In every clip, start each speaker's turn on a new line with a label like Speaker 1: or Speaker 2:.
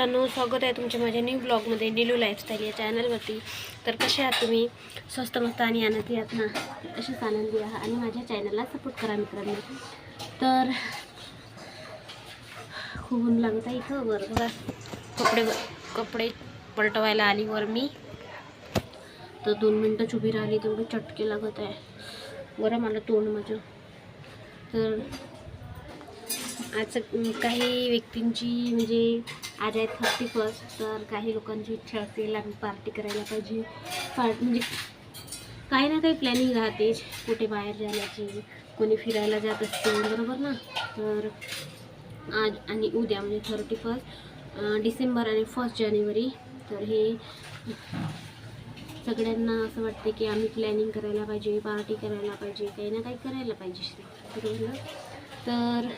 Speaker 1: मित्रांनो, स्वागत आहे तुमच्या माझ्या न्यू ब्लॉगमध्ये, नीलू लाईफस्टाईल या चॅनलवरती. तर कसे आहात तुम्ही? स्वस्त मस्त आणि आनंदी आहात ना? असेच आनंदी आहात आणि माझ्या चॅनलला सपोर्ट करा मित्रांनो. तर खूप ऊन लागत आहे इथं. वर बघा, कपडे पलटवायला आली वर मी. तर 2 मिनटं उभी राहिली तेवढे चटके लागत आहे. बरं मला तोंड माझं. तर आज काही व्यक्तींची म्हणजे आज आहे 31. तर काही लोकांची इच्छा असेल आम्ही पार्टी करायला पाहिजे. म्हणजे काही ना काही प्लॅनिंग राहते कुठे बाहेर जाण्याची, कोणी फिरायला जात असते, बरोबर ना. तर आज आणि उद्या म्हणजे 31 डिसेंबर आणि 1 जानेवारी. तर हे सगळ्यांना असं वाटते की आम्ही प्लॅनिंग करायला पाहिजे, पार्टी करायला पाहिजे, काही ना काही करायला पाहिजे, बरोबर ना. तर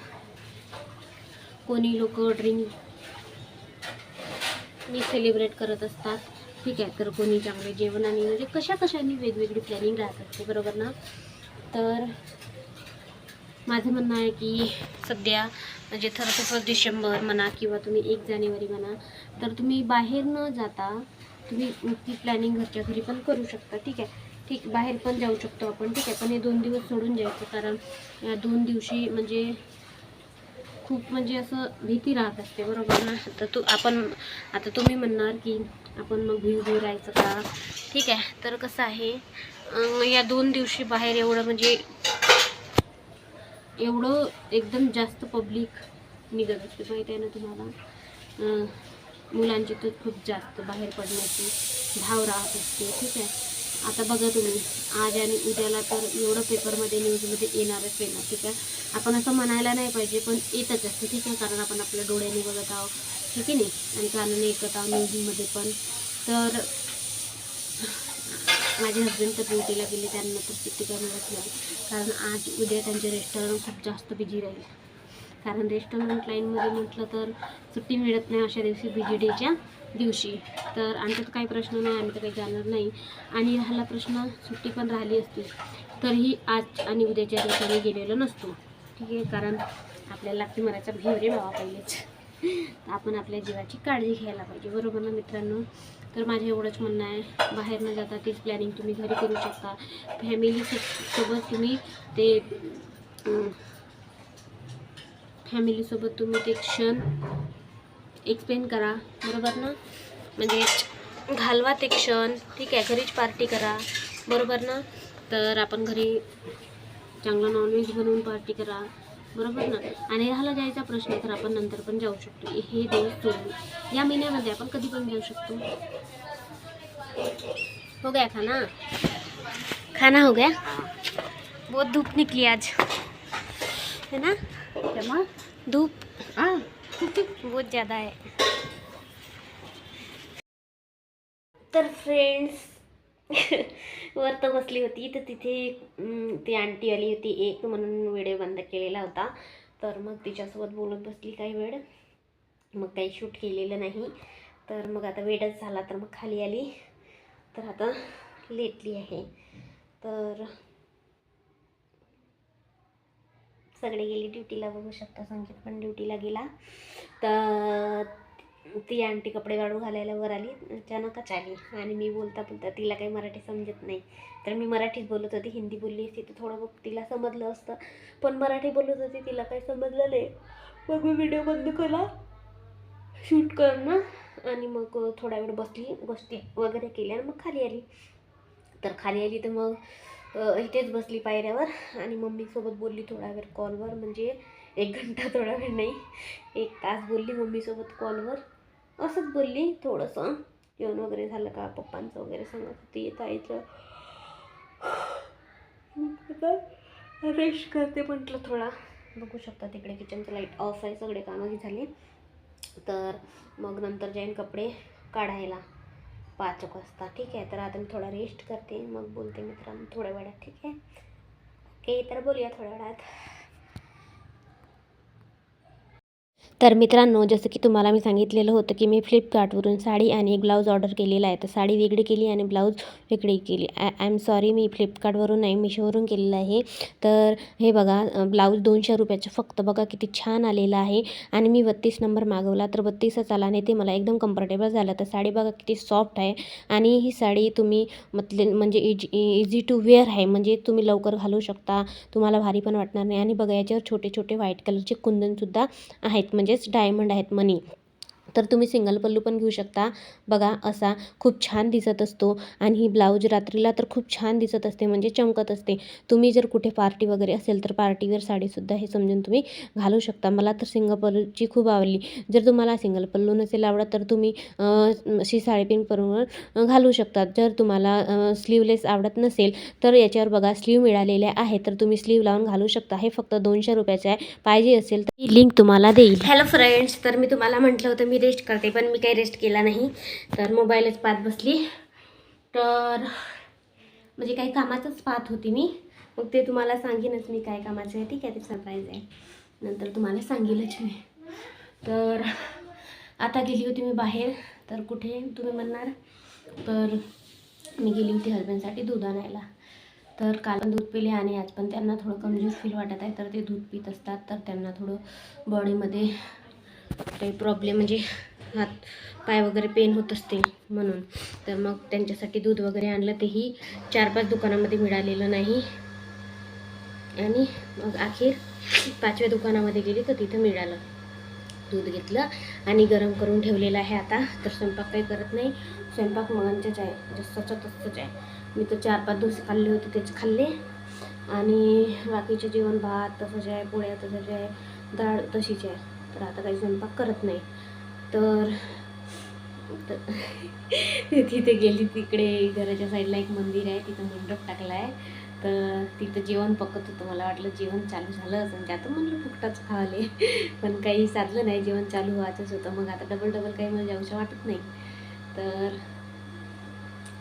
Speaker 1: कोणी लोक ड्रिंकनी सेलिब्रेट करत असतात, ठीक आहे. तर कोणी चांगले जेवण आणि म्हणजे कशानी वेगवेगळी प्लॅनिंग राहत असते, बरोबर ना. तर माझं म्हणणं आहे की सध्या म्हणजे 31 डिसेंबर म्हणा किंवा तुम्ही 1 जानेवारी म्हणा, तर तुम्ही बाहेर न जाता तुम्ही ती प्लॅनिंग घरच्या घरी पण करू शकता, ठीक आहे. बाहेर पण जाऊ शकतो आपण, ठीक आहे. पण हे 2 दिवस सोडून जायचं, कारण या 2 दिवशी म्हणजे खूप म्हणजे असं भीती राहत असते, बरोबर ना. तर आता तुम्ही म्हणणार की आपण मग भिऊ राहायचं का, ठीक आहे. तर कसं आहे, या 2 दिवशी बाहेर एवढं एकदम जास्त पब्लिक निघत असते, माहिती आहे ना तुम्हाला. मुलांची तर खूप जास्त बाहेर पडण्याची धाव राहत असते, ठीक आहे. आता बघा तुम्ही, आज आणि उद्याला तर एवढं पेपरमध्ये न्यूजमध्ये येणारच येणार, ठीक आहे. आपण असं म्हणायला नाही पाहिजे, पण येतच असते, ठीक आहे. कारण आपण आपल्या डोळ्याने बघत आहोत, ठीक आहे नाही, आणि कानाने ऐकत आहोत न्यूजमध्ये पण. तर माझे हस्बंड तर ड्युटीला गेले, त्यांना तर सुट्टी काय मिळत नाही, कारण आज उद्या त्यांचे रेस्टॉरंट खूप जास्त बिझी राहील. कारण रेस्टॉरंट लाईनमध्ये म्हटलं तर सुट्टी मिळत नाही अशा दिवशी, बिजी डेच्या दिवशी. तर आमच्यात काही प्रश्न नाही, आम्ही तर काही जाणार नाही. आणि राहिला प्रश्न, सुट्टी पण राहिली असती तरीही आज आणि उद्याच्या दिवसाने गेलेलो नसतो, ठीक आहे. कारण आपल्याला लागते मरायचा भीव रे बाबा पहिलेच. आपण आपल्या जीवाची काळजी घ्यायला पाहिजे, बरोबर ना मित्रांनो. तर माझं एवढंच म्हणणं आहे, बाहेर न जाता तीच प्लॅनिंग तुम्ही घरी करू शकता. फॅमिलीसोबत तुम्ही ते क्षण एक्सप्लेन करा, बरोबर ना. म्हणजे घालवा ते क्षण, ठीक आहे. घरीच पार्टी करा, बरोबर ना. तर आपण घरी चांगलं नॉनव्हेज बनवून पार्टी करा, बरोबर ना. आणि राहिला जायचा प्रश्न, तर आपण नंतर पण जाऊ शकतो. हे दिवस सोडून या महिन्यामध्ये आपण कधी पण जाऊ शकतो. हो गया खाना हो गया. बहुत धूप निकली आज, है ना. धूप बहुत ज़्यादा है. तर फ्रेंड्स, वर तर बसली होती, तर तिथे ती आंटी आली होती एक, म्हणून व्हिडिओ बंद केलेला होता. तर मग तिच्यासोबत बोलत बसली काही वेळ, मग काही शूट केलेलं नाही. तर मग आता वेळच झाला, तर मग खाली आली, तर आता लेटली आहे. तर सगळे गेली ड्युटीला, बघू शकता. संकेत पण ड्युटीला गेला. तर ती आंटी कपडे वाळू घालायला वर आली, अचानकच आली. आणि मी बोलता तिला काही मराठी समजत नाही, तर मी मराठीत बोलत होती. हिंदी बोलली असती तर थोडं बहुत तिला समजलं असतं, पण मराठी बोलत होती, तिला काही समजलं नाही. मग मी व्हिडिओ बंद केला शूट करणं, आणि मग थोडा वेळ गोष्टी वगैरे केल्या, आणि मग खाली आली. तर मग इथेच बसली पायऱ्यावर, आणि मम्मीसोबत बोलली थोडा वेळ कॉलवर. म्हणजे 1 घंटा, थोडा वेळ नाही, 1 तास बोलली मम्मीसोबत कॉलवर. असंच बोलली थोडंसं. जेवण वगैरे झालं का, पप्पांचं वगैरे सांगत होती, येतायचं रेस्ट करते म्हटलं थोडा. बघू शकता तिकडे किचनचं लाईट ऑफ आहे, सगळे कामं झाली. तर मग नंतर जाईन कपडे काढायला 5 वाजता, ठीक आहे. तर आता मी थोडा रेस्ट करते, मग बोलते मित्रांनो थोड्या वेळात, ठीक आहे. ओके, तर बोलूया थोड्या वेळात. तर मित्रांनो, जसं की तुम्हाला मी सांगितलेलं होतं की मी फ्लिपकार्टवरून साडी आणि एक ब्लाऊज ऑर्डर केलेला आहे. तर साडी वेगळी केली आणि ब्लाऊज वेगळी केली. आय एम सॉरी, मी फ्लिपकार्टवरून नाही, मिशोवरून केलेलं आहे. तर हे बघा, ब्लाऊज 200 रुपयाचं फक्त. बघा किती छान आलेलं आहे. आणि मी 32 नंबर मागवला तर 32च आला आणि ते मला एकदम कम्फर्टेबल झालं. तर साडी बघा किती सॉफ्ट आहे. आणि ही साडी तुम्ही म्हणजे इझी टू वेअर आहे, म्हणजे तुम्ही लवकर घालू शकता, तुम्हाला भारी पण वाटणार नाही. आणि बघा, याच्यावर छोटे छोटे व्हाईट कलरचे कुंदनसुद्धा आहेत, म्हणजेच डायमंड आहेत, मनी. तर तुम्ही सिंगल पल्लू पण घेऊ शकता. बघा, असा खूप छान दिसत असतो. आणि ही ब्लाऊज रात्रीला तर खूप छान दिसत असते, म्हणजे चमकत असते. तुम्ही जर कुठे पार्टी वगैरे असेल तर पार्टीवेअर साडीसुद्धा हे समजून तुम्ही घालू शकता. मला तर सिंगल पल्लूची खूप आवडली. जर तुम्हाला सिंगल पल्लू नसेल आवडत तर तुम्ही अशी साडीपिन करून घालू शकता. जर तुम्हाला स्लीवलेस आवडत नसेल तर याच्यावर बघा स्लीव मिळालेल्या आहे, तर तुम्ही स्लीव लावून घालू शकता. हे फक्त 200 रुपयाचं आहे. पाहिजे असेल तर ही लिंक तुम्हाला देईल. हॅलो फ्रेंड्स, तर मी तुम्हाला म्हटलं होतं मी रेस्ट करते, पण मी काही रेस्ट केला नाही. तर मोबाईलच पाहत बसली. तर म्हणजे काही कामाचंच पाहत होती मी. मग ते तुम्हाला सांगेनच मी काय कामाचं आहे. ठीक आहे, ते सरप्राईज आहे, नंतर तुम्हाला सांगेलच मी. तर आता गेली होती मी बाहेर. तर कुठे तुम्ही म्हणणार, तर मी गेली होती हजबंडसाठी दूध आणायला. तर काल पण दूध पिले आणि आज पण त्यांना थोडं कमजोर फील वाटत आहे. तर ते दूध पित असतात, तर त्यांना थोडं बॉडीमध्ये काही प्रॉब्लेम, म्हणजे हात पाय वगैरे पेन होत असते म्हणून. तर मग त्यांच्यासाठी दूध वगैरे आणलं. तेही 4-5 दुकानामध्ये मिळालेलं नाही. आणि मग अखेर 5व्या दुकानामध्ये गेली तर तिथं मिळालं. दूध घेतलं आणि गरम करून ठेवलेलं आहे आता. तर स्वयंपाक काही करत नाही, स्वयंपाक मगांचेच आहे, जसंच तसंच आहे. मी तर 4-5 डोसे खाल्ले होते, तेच खाल्ले. आणि बाकीचे जेवण, भात तसंच आहे, पोळ्या तसंच आहे, डाळ तशीच आहे. तर आता काही स्वयंपाक करत नाही. तर तिथे गेली, तिकडे घराच्या साईडला एक मंदिर आहे, तिथं मंडप टाकला आहे. तर तिथं जेवण पकत होतं. मला वाटलं जेवण चालू झालं असं, त्यातून म्हणलं फुकटाच खावले. पण काही साधलं नाही, जेवण चालू व्हायचंच होतं. मग आता डबल काही मला जाऊशा वाटत नाही. तर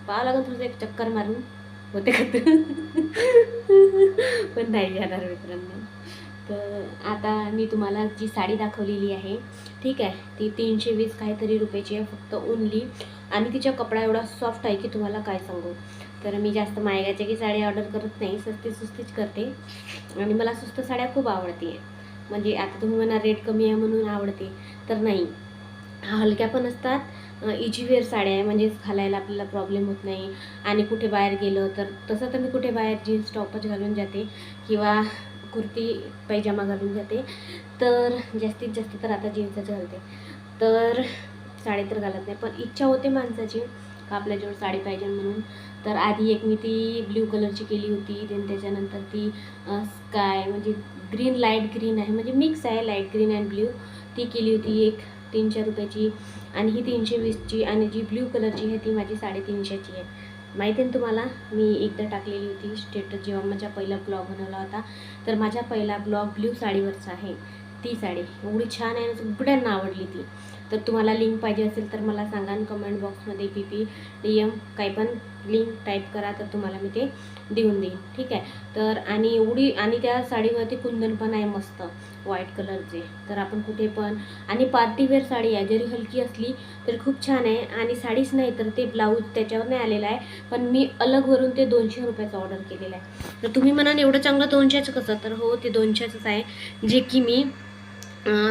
Speaker 1: पाहावं लागेल तुझं एक चक्कर मारून होते का पण नाही जाणार मित्रांनो. तर आता मी तुम्हाला जी साडी दाखवलेली आहे, ठीक आहे, ती 320 काहीतरी रुपयाची आहे फक्त ओनली. आणि तिचा कपडा एवढा सॉफ्ट आहे की तुम्हाला काय सांगू. तर मी जास्त महागाच्या की साडी ऑर्डर करत नाही, सुस्तीच करते. आणि मला स्वस्त साड्या खूप आवडते. म्हणजे आता तुम्ही म्हणा रेट कमी आहे म्हणून आवडते, तर नाही, हलक्या पण असतात. इझी वेअर साड्या आहे, म्हणजेच घालायला आपल्याला प्रॉब्लेम होत नाही. आणि कुठे बाहेर गेलं तर, तसं तर मी कुठे बाहेर जीन्स टॉपच घालून जाते किंवा कुर्ती पैजामा घालून जाते. तर जास्तीत जास्त तर आता जीन्सच घालते. तर साडी तर घालत नाही, पण इच्छा होते माणसाची का आपल्याजवळ साडी पाहिजे म्हणून. तर आधी एक मी ती ब्ल्यू कलरची केली होती, देन त्याच्यानंतर ती स्काय, म्हणजे ग्रीन, लाईट ग्रीन आहे, म्हणजे मिक्स आहे लाईट ग्रीन अँड ब्ल्यू, ती केली होती एक 300 रुपयाची. आणि ही 320ची. आणि जी ब्ल्यू कलरची आहे ती माझी 350ची आहे. माहिती आहे ना तुम्हाला, मी एकदा टाकलेली होती स्टेटस जेव्हा माझा पहिला ब्लॉग बनवला होता. तर माझा पहिला ब्लॉग ब्ल्यू साडीवरचा आहे. ती साडी एवढी छान आहे, सगळ्यांना आवडली ती. तर तुम्हाला लिंक पाहिजे असेल तर मला सांगा, कमेंट बॉक्समध्ये PP DM काही पण लिंक टाईप करा, तर तुम्हाला मी ते देऊन देईन, ठीक आहे. तर आणि एवढी, आणि त्या साडीवरती कुंदन पण आहे मस्त व्हाईट कलरचे. तर आपण कुठे पण, आणि पार्टीवेअर साडी आहे, जरी हलकी असली तरी खूप छान आहे. आणि साडीच नाही तर ते ब्लाऊज त्याच्यावर नाही आलेलं आहे, पण मी अलगवरून ते 200 रुपयाचं ऑर्डर केलेलं आहे. तर तुम्ही म्हणाल एवढं चांगलं 200चं कसं, तर हो, ते 200चंच आहे, जे की मी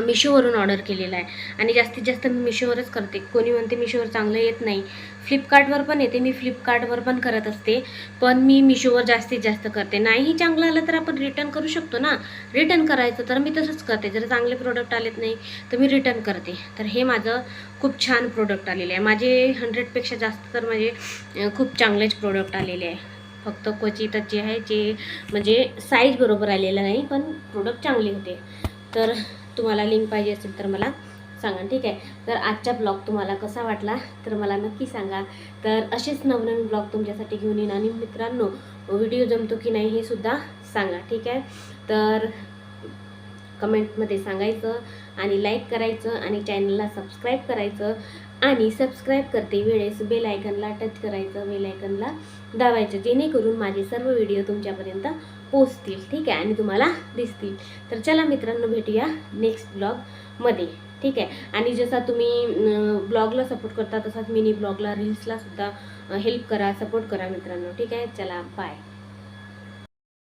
Speaker 1: मिशोवरून ऑर्डर केलेलं आहे. आणि जास्तीत जास्त मी मिशोवरच करते. कोणी म्हणते मिशोवर चांगलं येत नाही, फ्लिपकार्टवर पण येते, मी फ्लिपकार्टवर पण करत असते, पण मी मिशोवर जास्तीत जास्त करते. नाहीही चांगलं आलं तर आपण रिटर्न करू शकतो ना, रिटर्न करायचं. तर मी तसंच करते, जर चांगले प्रोडक्ट आलेत नाही तर मी रिटर्न करते. तर हे माझं खूप छान प्रोडक्ट आलेले आहे. माझे 100पेक्षा जास्त तर माझे खूप चांगलेच प्रोडक्ट आलेले आहे. फक्त क्वचितच जे आहे, जे म्हणजे साईज बरोबर आलेलं नाही, पण प्रोडक्ट चांगले होते. तर तुम्हाला लिंक पाहिजे असेल तर मला सांगा, ठीक आहे. तर आजचा ब्लॉग तुम्हाला कसा वाटला तर मला नक्की सांगा. तर असेच नवनवीन ब्लॉग तुमच्यासाठी घेऊन येईन. आणि मित्रांनो, व्हिडिओ जमतो की नाही हे सुद्धा सांगा, ठीक आहे. तर कमेंटमध्ये सांगायचं आणि लाईक करायचं आणि चॅनलला सबस्क्राईब करायचं आणि सबस्क्राईब करते वेळेस बेल आयकनला टच करायचं, बेल आयकनला दाबायचं, जेणेकरून माझे सर्व व्हिडिओ तुमच्यापर्यंत पोचतील, ठीक आहे, आणि तुम्हाला दिसतील. तर चला मित्रांनो, भेटूया नेक्स्ट ब्लॉगमध्ये, ठीक आहे. आणि जसा तुम्ही ब्लॉगला सपोर्ट करता तसाच मिनी ब्लॉगला, रील्सला सुद्धा हेल्प करा, सपोर्ट करा मित्रांनो, ठीक आहे. चला बाय.